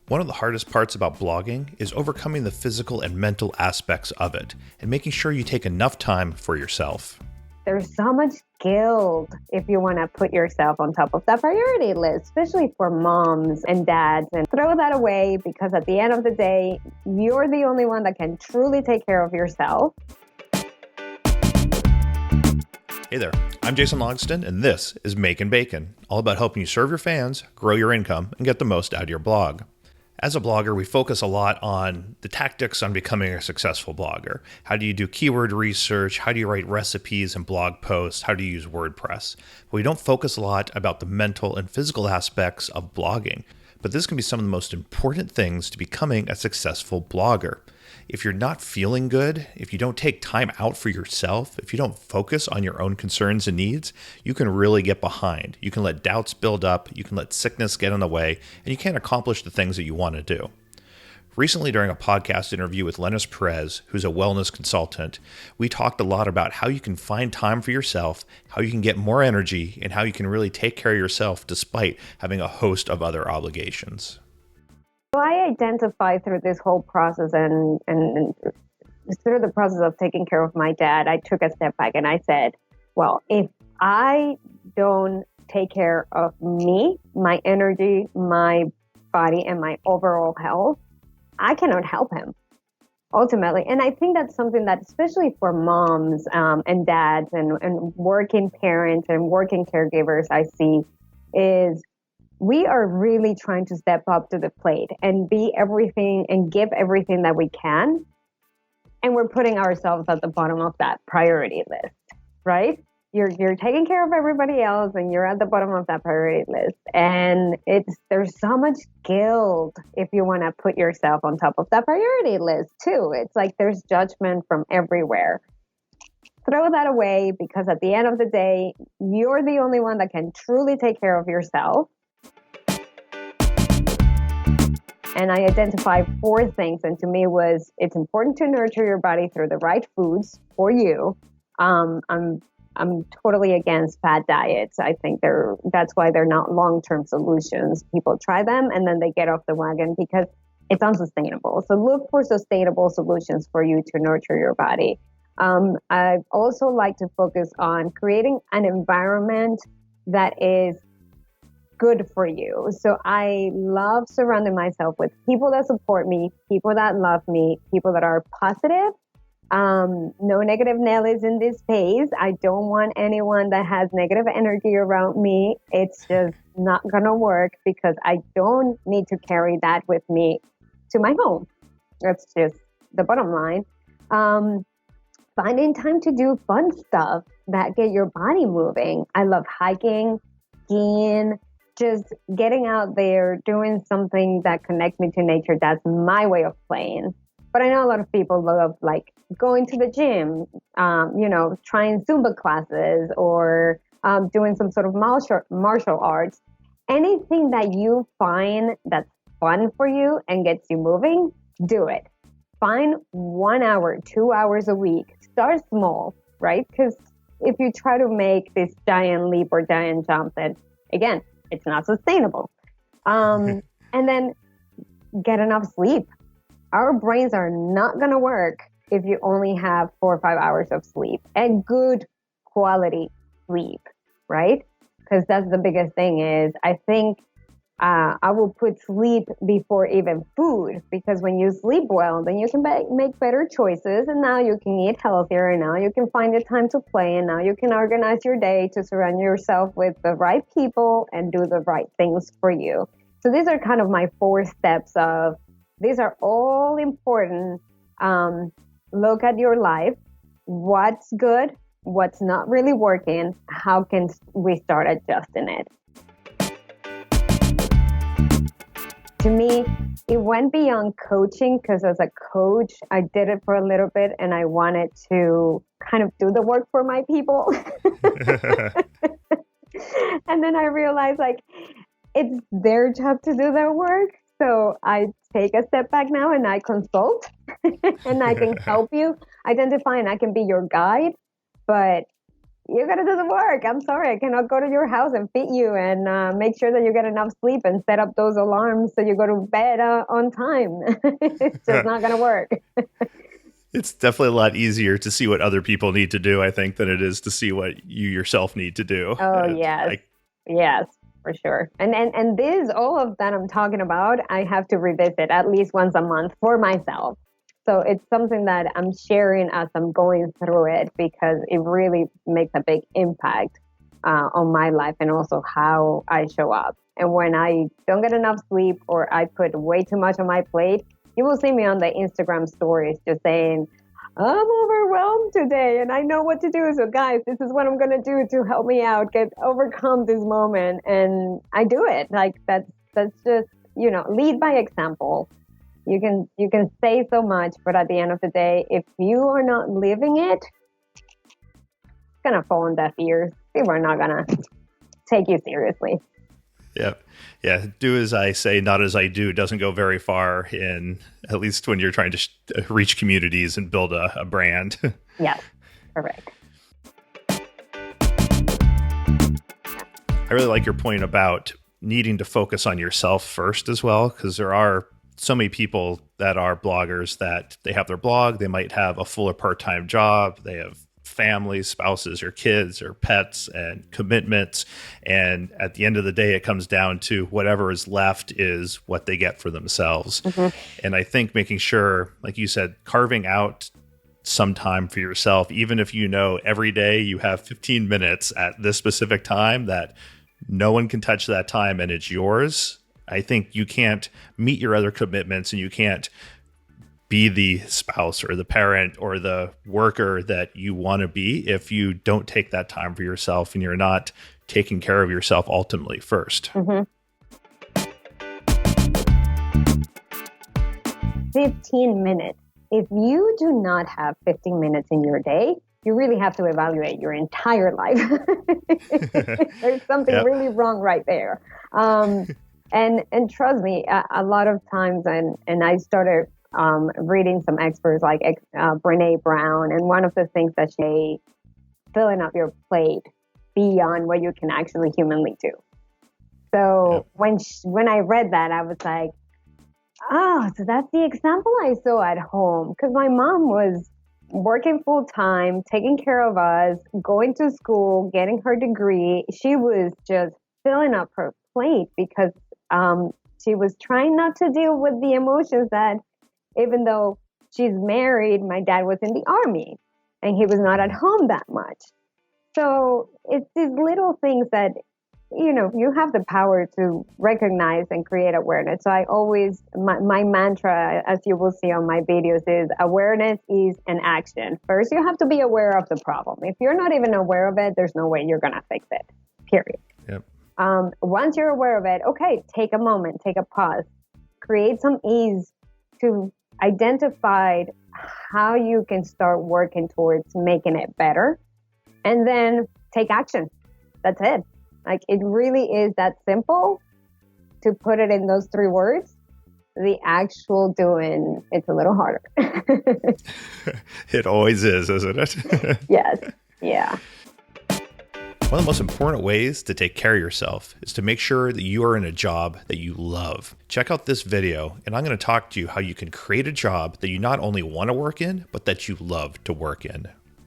One of the hardest parts about blogging is overcoming the physical and mental aspects of it and making sure you take enough time for yourself. There's so much guilt if you want to put yourself on top of that priority list, especially for moms and dads. And throw that away, because at the end of the day, you're the only one that can truly take care of yourself. Hey there, I'm Jason Logston, and this is Makin Bacon, all about helping you serve your fans, grow your income, and get the most out of your blog. As a blogger, we focus a lot on the tactics on becoming a successful blogger. How do you do keyword research? How do you write recipes and blog posts? How do you use WordPress? But we don't focus a lot about the mental and physical aspects of blogging. But this can be some of the most important things to becoming a successful blogger. If you're not feeling good, if you don't take time out for yourself, if you don't focus on your own concerns and needs, you can really get behind. You can let doubts build up, you can let sickness get in the way, and you can't accomplish the things that you want to do. Recently, during a podcast interview with Lennis Perez, who's a wellness consultant, we talked a lot about how you can find time for yourself, how you can get more energy, and how you can really take care of yourself despite having a host of other obligations. So I identified through this whole process and through the process of taking care of my dad, I took a step back and I said, well, if I don't take care of me, my energy, my body, and my overall health, I cannot help him ultimately. And I think that's something that, especially for moms and dads and working parents and working caregivers, I see is we are really trying to step up to the plate and be everything and give everything that we can. And we're putting ourselves at the bottom of that priority list, right? You're taking care of everybody else and you're at the bottom of that priority list. And there's so much guilt if you want to put yourself on top of that priority list too. It's like there's judgment from everywhere. Throw that away, because at the end of the day, you're the only one that can truly take care of yourself. And I identified 4 things. And to me it's important to nurture your body through the right foods for you. I'm totally against fad diets. I think that's why they're not long-term solutions. People try them and then they get off the wagon because it's unsustainable. So look for sustainable solutions for you to nurture your body. I also like to focus on creating an environment that is good for you. So I love surrounding myself with people that support me, people that love me, people that are positive. No negative Nellies in this space. I don't want anyone that has negative energy around me. It's just not gonna work, because I don't need to carry that with me to my home. That's just the bottom line. Finding time to do fun stuff that get your body moving. I love hiking, skiing, just getting out there, doing something that connects me to nature. That's my way of playing. But I know a lot of people love like going to the gym, trying Zumba classes or doing some sort of martial arts. Anything that you find that's fun for you and gets you moving, do it. Find 1 hour, 2 hours a week. Start small, right? Because if you try to make this giant leap or giant jump, then again, it's not sustainable. And then get enough sleep. Our brains are not going to work if you only have 4 or 5 hours of sleep, and good quality sleep, right? Because that's the biggest thing is I think I will put sleep before even food, because when you sleep well, then you can make better choices, and now you can eat healthier, and now you can find the time to play, and now you can organize your day to surround yourself with the right people and do the right things for you. So these are kind of my 4 steps of, these are all important. Look at your life, what's good, what's not really working, how can we start adjusting it? To me, it went beyond coaching, because as a coach, I did it for a little bit and I wanted to kind of do the work for my people. And then I realized like it's their job to do their work. So I take a step back now and I consult and I can help you identify and I can be your guide. But you got to do the work. I'm sorry, I cannot go to your house and feed you and make sure that you get enough sleep and set up those alarms so you go to bed on time. It's just not going to work. It's definitely a lot easier to see what other people need to do, I think, than it is to see what you yourself need to do. Oh, yes. Yes, for sure. And this, all of that I'm talking about, I have to revisit at least once a month for myself. So it's something that I'm sharing as I'm going through it because it really makes a big impact on my life and also how I show up. And when I don't get enough sleep or I put way too much on my plate, you will see me on the Instagram stories just saying, I'm overwhelmed today and I know what to do. So guys, this is what I'm going to do to help me out, overcome this moment. And I do it. Like that's just, lead by example. You can say so much, but at the end of the day, if you are not living it, it's going to fall on deaf ears. People are not going to take you seriously. Yeah. Do as I say, not as I do doesn't go very far at least when you're trying to reach communities and build a brand. Yes, correct. I really like your point about needing to focus on yourself first as well, because there are so many people that are bloggers that they have their blog, they might have a full or part-time job, they have families, spouses, or kids, or pets, and commitments. And at the end of the day, it comes down to whatever is left is what they get for themselves. Mm-hmm. And I think making sure, like you said, carving out some time for yourself, even if you know every day you have 15 minutes at this specific time that no one can touch that time and it's yours. I think you can't meet your other commitments and you can't be the spouse or the parent or the worker that you want to be if you don't take that time for yourself and you're not taking care of yourself ultimately first. Mm-hmm. 15 minutes. If you do not have 15 minutes in your day, you really have to evaluate your entire life. There's something really wrong right there. And trust me, a lot of times, and I started reading some experts like Brene Brown, and one of the things that she filling up your plate beyond what you can actually humanly do. So when I read that, I was like, oh, so that's the example I saw at home, because my mom was working full time, taking care of us, going to school, getting her degree. She was just filling up her plate because she was trying not to deal with the emotions that, even though she's married, my dad was in the army and he was not at home that much. So it's these little things that, you have the power to recognize and create awareness. So I always, my mantra, as you will see on my videos, is awareness is an action. First, you have to be aware of the problem. If you're not even aware of it, there's no way you're going to fix it, period. Yep. Once you're aware of it, okay, take a moment, take a pause, create some ease to identify how you can start working towards making it better, and then take action. That's it. Like, it really is that simple to put it in those 3 words. The actual doing, it's a little harder. It always is, isn't it? Yes. Yeah. One of the most important ways to take care of yourself is to make sure that you are in a job that you love. Check out this video, and I'm going to talk to you how you can create a job that you not only want to work in, but that you love to work in.